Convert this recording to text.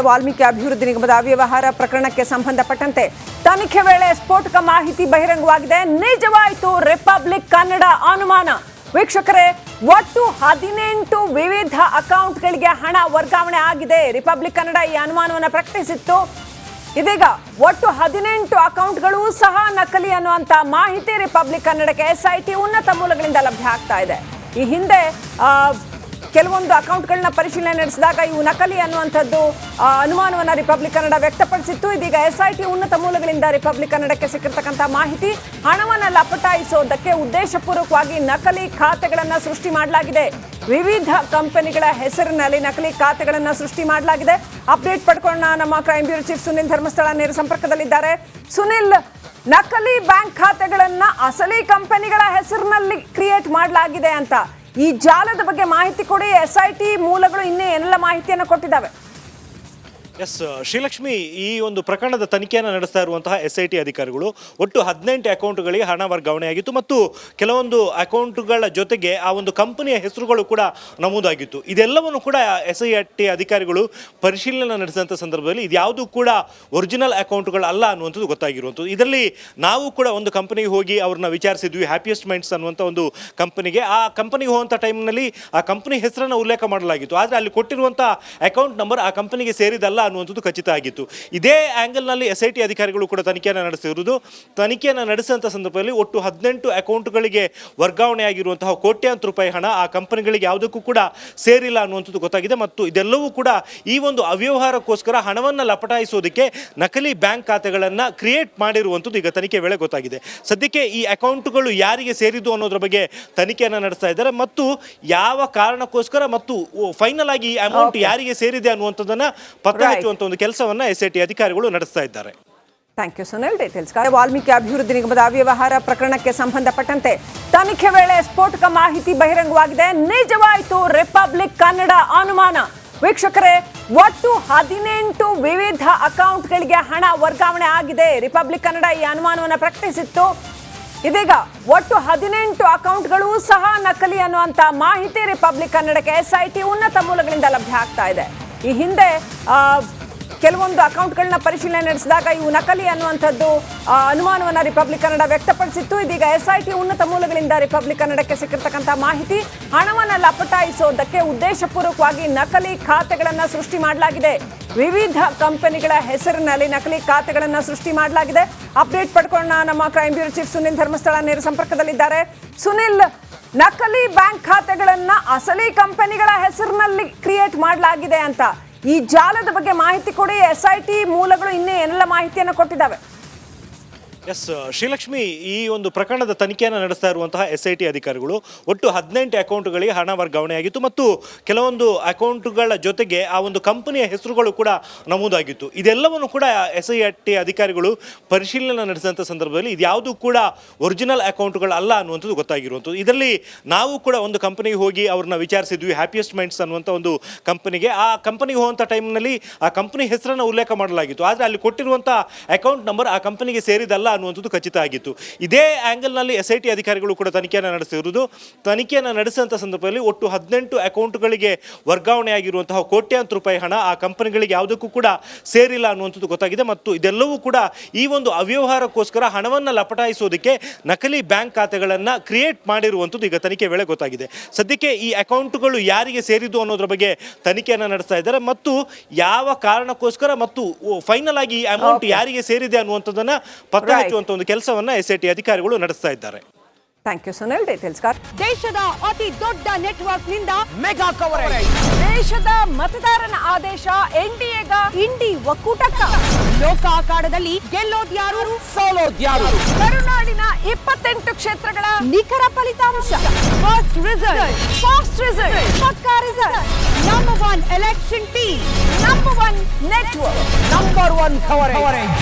ವಾಲ್ಮೀಕಿ ಅಭಿವೃದ್ಧಿ ನಿಗಮದ ಅವ್ಯವಹಾರ ಪ್ರಕರಣಕ್ಕೆ ಸಂಬಂಧಪಟ್ಟಂತೆ ತನಿಖೆ ವೇಳೆ ಸ್ಫೋಟಕ ಮಾಹಿತಿ ಬಹಿರಂಗವಾಗಿದೆ. ನಿಜವಾಯಿತು ರಿಪಬ್ಲಿಕ್ ಕನ್ನಡ ಅನುಮಾನ. ವೀಕ್ಷಕರೇ, ಒಟ್ಟು 18 ವಿವಿಧ ಅಕೌಂಟ್ಗಳಿಗೆ ಹಣ ವರ್ಗಾವಣೆ ಆಗಿದೆ. ರಿಪಬ್ಲಿಕ್ ಕನ್ನಡ ಈ ಅನುಮಾನವನ್ನು ಪ್ರಕಟಿಸಿತ್ತು. ಇದೀಗ ಒಟ್ಟು 18 ಅಕೌಂಟ್ಗಳು ಸಹ ನಕಲಿ ಅನ್ನುವಂತ ಮಾಹಿತಿ ರಿಪಬ್ಲಿಕ್ ಕನ್ನಡಕ್ಕೆ ಎಸ್ಐಟಿ ಉನ್ನತ ಮೂಲಗಳಿಂದ ಲಭ್ಯ ಆಗ್ತಾ ಇದೆ. ಈ ಹಿಂದೆ ಕೆಲವೊಂದು ಅಕೌಂಟ್ಗಳನ್ನ ಪರಿಶೀಲನೆ ನಡೆಸಿದಾಗ ಇವು ನಕಲಿ ಅನ್ನುವಂಥದ್ದು ಅನುಮಾನವನ್ನು ರಿಪಬ್ಲಿಕ್ ಕನ್ನಡ ವ್ಯಕ್ತಪಡಿಸಿತ್ತು. ಇದೀಗ ಎಸ್ಐಟಿ ಉನ್ನತ ಮೂಲಗಳಿಂದ ರಿಪಬ್ಲಿಕ್ ಕನ್ನಡಕ್ಕೆ ಸಿಕ್ಕಿರ್ತಕ್ಕಂಥ ಮಾಹಿತಿ, ಹಣವನ್ನು ಲಪಟಾಯಿಸೋದಕ್ಕೆ ಉದ್ದೇಶಪೂರ್ವಕವಾಗಿ ನಕಲಿ ಖಾತೆಗಳನ್ನು ಸೃಷ್ಟಿ ಮಾಡಲಾಗಿದೆ. ವಿವಿಧ ಕಂಪನಿಗಳ ಹೆಸರಿನಲ್ಲಿ ನಕಲಿ ಖಾತೆಗಳನ್ನು ಸೃಷ್ಟಿ ಮಾಡಲಾಗಿದೆ. ಅಪ್ಡೇಟ್ ಪಡ್ಕೊಳ್ಳೋಣ. ನಮ್ಮ crime bureau chief Sunil Dharmasthala ನೇರ ಸಂಪರ್ಕದಲ್ಲಿದ್ದಾರೆ. ಸುನಿಲ್, ನಕಲಿ ಬ್ಯಾಂಕ್ ಖಾತೆಗಳನ್ನ ಅಸಲಿ ಕಂಪನಿಗಳ ಹೆಸರಿನಲ್ಲಿ ಕ್ರಿಯೇಟ್ ಮಾಡಲಾಗಿದೆ ಅಂತ ಈ ಜಾಲದ ಬಗ್ಗೆ ಮಾಹಿತಿ ಕೊಡಿ. ಎಸ್ಐಟಿ ಮೂಲಗಳು ಇನ್ನೇ ಏನೆಲ್ಲ ಮಾಹಿತಿಯನ್ನು ಕೊಟ್ಟಿದ್ದಾವೆ? ಎಸ್ ಶ್ರೀಲಕ್ಷ್ಮಿ, ಈ ಒಂದು ಪ್ರಕರಣದ ತನಿಖೆಯನ್ನು ನಡೆಸ್ತಾ ಇರುವಂತಹ ಎಸ್ಐಟಿ ಅಧಿಕಾರಿಗಳು ಒಟ್ಟು 18 ಅಕೌಂಟ್ಗಳಿಗೆ ಹಣ ವರ್ಗಾವಣೆಯಾಗಿತ್ತು ಮತ್ತು ಕೆಲವೊಂದು ಅಕೌಂಟ್ಗಳ ಜೊತೆಗೆ ಆ ಒಂದು ಕಂಪನಿಯ ಹೆಸರುಗಳು ಕೂಡ ನಮೂದಾಗಿತ್ತು. ಇದೆಲ್ಲವನ್ನು ಕೂಡ ಎಸ್ಐಟಿ ಅಧಿಕಾರಿಗಳು ಪರಿಶೀಲನೆ ನಡೆಸಿದಂಥ ಸಂದರ್ಭದಲ್ಲಿ ಇದ್ಯಾವುದು ಕೂಡ ಒರಿಜಿನಲ್ ಅಕೌಂಟ್ಗಳು ಅಲ್ಲ ಅನ್ನುವಂಥದ್ದು ಗೊತ್ತಾಗಿರುವಂಥದ್ದು. ಇದರಲ್ಲಿ ನಾವು ಕೂಡ ಒಂದು ಕಂಪನಿಗೆ ಹೋಗಿ ಅವ್ರನ್ನ ವಿಚಾರಿಸಿದ್ವಿ. ಹ್ಯಾಪಿಯೆಸ್ಟ್ ಮೈಂಡ್ಸ್ ಅನ್ನುವಂಥ ಒಂದು ಕಂಪನಿಗೆ. ಆ ಕಂಪನಿಗೆ ಹೋಗುವಂಥ ಟೈಮ್ನಲ್ಲಿ ಆ ಕಂಪನಿ ಹೆಸರನ್ನು ಉಲ್ಲೇಖ ಮಾಡಲಾಗಿತ್ತು. ಆದರೆ ಅಲ್ಲಿ ಕೊಟ್ಟಿರುವಂಥ ಅಕೌಂಟ್ ನಂಬರ್ ಆ ಕಂಪನಿಗೆ ಸೇರಿದಲ್ಲ ಅನ್ನುವಂಥದ್ದು ಖಚಿತ ಆಗಿತ್ತು. ಇದೇ ಆಂಗಲ್ನಲ್ಲಿ ಎಸ್ಐಟಿ ಅಧಿಕಾರಿಗಳು ಕೂಡ ತನಿಖೆಯನ್ನು ನಡೆಸಿರುವುದು. ತನಿಖೆಯನ್ನು ನಡೆಸಿದಂಥ ಸಂದರ್ಭದಲ್ಲಿ ಒಟ್ಟು 18 ಅಕೌಂಟ್ಗಳಿಗೆ ವರ್ಗಾವಣೆಯಾಗಿರುವಂತಹ ಕೋಟ್ಯಾಂತರ ರೂಪಾಯಿ ಹಣ ಆ ಕಂಪನಿಗಳಿಗೆ ಯಾವುದಕ್ಕೂ ಕೂಡ ಸೇರಿಲ್ಲ ಅನ್ನುವಂಥದ್ದು ಗೊತ್ತಾಗಿದೆ. ಮತ್ತು ಇದೆಲ್ಲವೂ ಕೂಡ ಈ ಒಂದು ಅವ್ಯವಹಾರಕ್ಕೋಸ್ಕರ ಹಣವನ್ನು ಲಪಟಾಯಿಸೋದಕ್ಕೆ ನಕಲಿ ಬ್ಯಾಂಕ್ ಖಾತೆಗಳನ್ನು ಕ್ರಿಯೇಟ್ ಮಾಡಿರುವಂಥದ್ದು ಈಗ ತನಿಖೆ ವೇಳೆ ಗೊತ್ತಾಗಿದೆ. ಸದ್ಯಕ್ಕೆ ಈ ಅಕೌಂಟ್ಗಳು ಯಾರಿಗೆ ಸೇರಿದ್ದು ಅನ್ನೋದ್ರ ಬಗ್ಗೆ ತನಿಖೆಯನ್ನು ನಡೆಸ್ತಾ ಇದ್ದಾರೆ ಮತ್ತು ಯಾವ ಕಾರಣಕ್ಕೋಸ್ಕರ ಮತ್ತು ಫೈನಲ್ ಆಗಿ ಈ ಅಮೌಂಟ್ ಯಾರಿಗೆ ಸೇರಿದೆ ಅನ್ನುವಂಥದ್ದನ್ನ ಪತ್ತೆ ಹಚ್ಚುವಂತ ಒಂದು ಕೆಲಸವನ್ನ ಎಸ್ಐಟಿ ಅಧಿಕಾರಿಗಳು ನಡೆಸ್ತಾ ಇದ್ದಾರೆ. Thank you Sunil. Details. Valmiki ಅಭಿವೃದ್ಧಿ ನಿಗಮದ ಅವ್ಯವಹಾರ ಪ್ರಕರಣಕ್ಕೆ ಸಂಬಂಧಪಟ್ಟಂತೆ ತನಿಖೆ ವೇಳೆ ಸ್ಫೋಟಕ ಮಾಹಿತಿ ಬಹಿರಂಗವಾಗಿದೆ. ನಿಜವಾಯಿತು ರಿಪಬ್ಲಿಕ್ ಕನ್ನಡ ಅನುಮಾನ. ವೀಕ್ಷಕರೇ, ಒಟ್ಟು 18 ವಿವಿಧ ಅಕೌಂಟ್ಗಳಿಗೆ ಹಣ ವರ್ಗಾವಣೆ ಆಗಿದೆ. ರಿಪಬ್ಲಿಕ್ ಕನ್ನಡ ಈ ಅನುಮಾನವನ್ನು ಪ್ರಕಟಿಸಿತ್ತು. ಇದೀಗ ಒಟ್ಟು 18 ಅಕೌಂಟ್ಗಳು ಸಹ ನಕಲಿ ಅನ್ನುವಂತ ಮಾಹಿತಿ ರಿಪಬ್ಲಿಕ್ ಕನ್ನಡಕ್ಕೆ ಎಸ್ಐಟಿ ಉನ್ನತ ಮೂಲಗಳಿಂದ ಲಭ್ಯ ಆಗ್ತಾ ಇದೆ. ಈ ಹಿಂದೆ ಕೆಲವೊಂದು ಅಕೌಂಟ್ಗಳನ್ನ ಪರಿಶೀಲನೆ ನಡೆಸಿದಾಗ ಇವು ನಕಲಿ ಅನ್ನುವಂಥದ್ದು ಅನುಮಾನವನ್ನು ರಿಪಬ್ಲಿಕ್ ಕನ್ನಡ ವ್ಯಕ್ತಪಡಿಸಿತ್ತು. ಇದೀಗ ಎಸ್ಐಟಿ ಉನ್ನತ ಮೂಲಗಳಿಂದ ರಿಪಬ್ಲಿಕ್ ಕನ್ನಡಕ್ಕೆ ಸಿಕ್ಕಿರ್ತಕ್ಕಂಥ ಮಾಹಿತಿ, ಹಣವನ್ನು ಲಪಟಾಯಿಸೋದಕ್ಕೆ ಉದ್ದೇಶಪೂರ್ವಕವಾಗಿ ನಕಲಿ ಖಾತೆಗಳನ್ನು ಸೃಷ್ಟಿ ಮಾಡಲಾಗಿದೆ. ವಿವಿಧ ಕಂಪನಿಗಳ ಹೆಸರಿನಲ್ಲಿ ನಕಲಿ ಖಾತೆಗಳನ್ನು ಸೃಷ್ಟಿ ಮಾಡಲಾಗಿದೆ. ಅಪ್ಡೇಟ್ ಪಡ್ಕೊಳ್ಳೋಣ. ನಮ್ಮ crime bureau chief Sunil Dharmasthala ನೇರ ಸಂಪರ್ಕದಲ್ಲಿದ್ದಾರೆ. ಸುನಿಲ್, ನಕಲಿ ಬ್ಯಾಂಕ್ ಖಾತೆಗಳನ್ನ ಅಸಲಿ ಕಂಪನಿಗಳ ಹೆಸರಿನಲ್ಲಿ ಕ್ರಿಯೇಟ್ ಮಾಡಲಾಗಿದೆ ಅಂತ ಈ ಜಾಲದ ಬಗ್ಗೆ ಮಾಹಿತಿ ಕೊಡಿ. ಎಸ್ಐಟಿ ಮೂಲಗಳು ಇನ್ನೇ ಏನೆಲ್ಲ ಮಾಹಿತಿಯನ್ನು ಕೊಟ್ಟಿದ್ದಾವೆ? ಎಸ್ ಶ್ರೀಲಕ್ಷ್ಮಿ, ಈ ಒಂದು ಪ್ರಕರಣದ ತನಿಖೆಯನ್ನು ನಡೆಸ್ತಾ ಇರುವಂತಹ ಎಸ್ಐಟಿ ಅಧಿಕಾರಿಗಳು ಒಟ್ಟು 18 ಅಕೌಂಟ್ಗಳಿಗೆ ಹಣ ವರ್ಗಾವಣೆಯಾಗಿತ್ತು ಮತ್ತು ಕೆಲವೊಂದು ಅಕೌಂಟ್ಗಳ ಜೊತೆಗೆ ಆ ಒಂದು ಕಂಪನಿಯ ಹೆಸರುಗಳು ಕೂಡ ನಮೂದಾಗಿತ್ತು. ಇದೆಲ್ಲವನ್ನು ಕೂಡ ಎಸ್ಐಟಿ ಅಧಿಕಾರಿಗಳು ಪರಿಶೀಲನೆ ನಡೆಸಿದಂಥ ಸಂದರ್ಭದಲ್ಲಿ ಇದ್ಯಾವುದು ಕೂಡ ಒರಿಜಿನಲ್ ಅಕೌಂಟ್ಗಳು ಅಲ್ಲ ಅನ್ನುವಂಥದ್ದು ಗೊತ್ತಾಗಿರುವಂಥದ್ದು. ಇದರಲ್ಲಿ ನಾವು ಕೂಡ ಒಂದು ಕಂಪನಿಗೆ ಹೋಗಿ ಅವ್ರನ್ನ ವಿಚಾರಿಸಿದ್ವಿ. ಹ್ಯಾಪಿಯೆಸ್ಟ್ ಮೈಂಡ್ಸ್ ಅನ್ನುವಂಥ ಒಂದು ಕಂಪನಿಗೆ. ಆ ಕಂಪನಿಗೆ ಹೋಗುವಂಥ ಟೈಮ್ನಲ್ಲಿ ಆ ಕಂಪನಿ ಹೆಸರನ್ನು ಉಲ್ಲೇಖ ಮಾಡಲಾಗಿತ್ತು. ಆದರೆ ಅಲ್ಲಿ ಕೊಟ್ಟಿರುವಂಥ ಅಕೌಂಟ್ ನಂಬರ್ ಆ ಕಂಪನಿಗೆ ಸೇರಿದಲ್ಲ ಅನ್ನುವಂಥದ್ದು ಖಚಿತ ಆಗಿತ್ತು. ಇದೇ ಆಂಗಲ್ನಲ್ಲಿ ಎಸ್ಐಟಿ ಅಧಿಕಾರಿಗಳು ಕೂಡ ತನಿಖೆಯನ್ನು ನಡೆಸಿರುವುದು. ತನಿಖೆಯನ್ನು ನಡೆಸಿದಂಥ ಸಂದರ್ಭದಲ್ಲಿ ಒಟ್ಟು 18 ಅಕೌಂಟ್ಗಳಿಗೆ ವರ್ಗಾವಣೆಯಾಗಿರುವಂತಹ ಕೋಟ್ಯಾಂತರ ರೂಪಾಯಿ ಹಣ ಆ ಕಂಪನಿಗಳಿಗೆ ಯಾವುದಕ್ಕೂ ಕೂಡ ಸೇರಿಲ್ಲ ಅನ್ನುವಂಥದ್ದು ಗೊತ್ತಾಗಿದೆ. ಮತ್ತು ಇದೆಲ್ಲವೂ ಕೂಡ ಈ ಒಂದು ಅವ್ಯವಹಾರಕ್ಕೋಸ್ಕರ ಹಣವನ್ನು ಲಪಟಾಯಿಸೋದಕ್ಕೆ ನಕಲಿ ಬ್ಯಾಂಕ್ ಖಾತೆಗಳನ್ನು ಕ್ರಿಯೇಟ್ ಮಾಡಿರುವಂಥದ್ದು ಈಗ ತನಿಖೆ ವೇಳೆ ಗೊತ್ತಾಗಿದೆ. ಸದ್ಯಕ್ಕೆ ಈ ಅಕೌಂಟ್ಗಳು ಯಾರಿಗೆ ಸೇರಿದ್ದು ಅನ್ನೋದ್ರ ಬಗ್ಗೆ ತನಿಖೆಯನ್ನು ನಡೆಸ್ತಾ ಇದ್ದಾರೆ ಮತ್ತು ಯಾವ ಕಾರಣಕ್ಕೋಸ್ಕರ ಮತ್ತು ಫೈನಲ್ ಆಗಿ ಈ ಅಮೌಂಟ್ ಯಾರಿಗೆ ಸೇರಿದೆ ಅನ್ನುವಂಥದ್ದನ್ನ ಪತ್ತೆ ಹಚ್ಚುವಂತ ಒಂದು ಕೆಲಸವನ್ನ ಎಸ್ಐಟಿ ಅಧಿಕಾರಿಗಳು ನಡೆಸ್ತಾ ಇದ್ದಾರೆ. Thank you Sunil. ಡೀಟೇಲ್ಸ್. ದೇಶದ ಅತಿ ದೊಡ್ಡ ನೆಟ್ವರ್ಕ್ ನಿಂದ ಮೆಗಾ ಕವರೇಜ್. ದೇಶದ ಮತದಾರನ ಆದೇಶ ಎನ್ಡಿಎಗ ಇಂಡಿ ಒಕ್ಕೂಟಕ್ಕ. ಲೋಕ ಅಖಾಡದಲ್ಲಿ ಗೆಲ್ಲೋದ್ಯಾರು ಸೋಲೋದ್ಯಾರು. ಕರುನಾಡಿನ 28 ಕ್ಷೇತ್ರಗಳ ನಿಖರ ಫಲಿತಾಂಶ. ಫಾಸ್ಟ್ ರಿಸಲ್ಟ್ ಪಕ್ಕಾ result. Number 1 election team, number 1 network, number 1 coverage.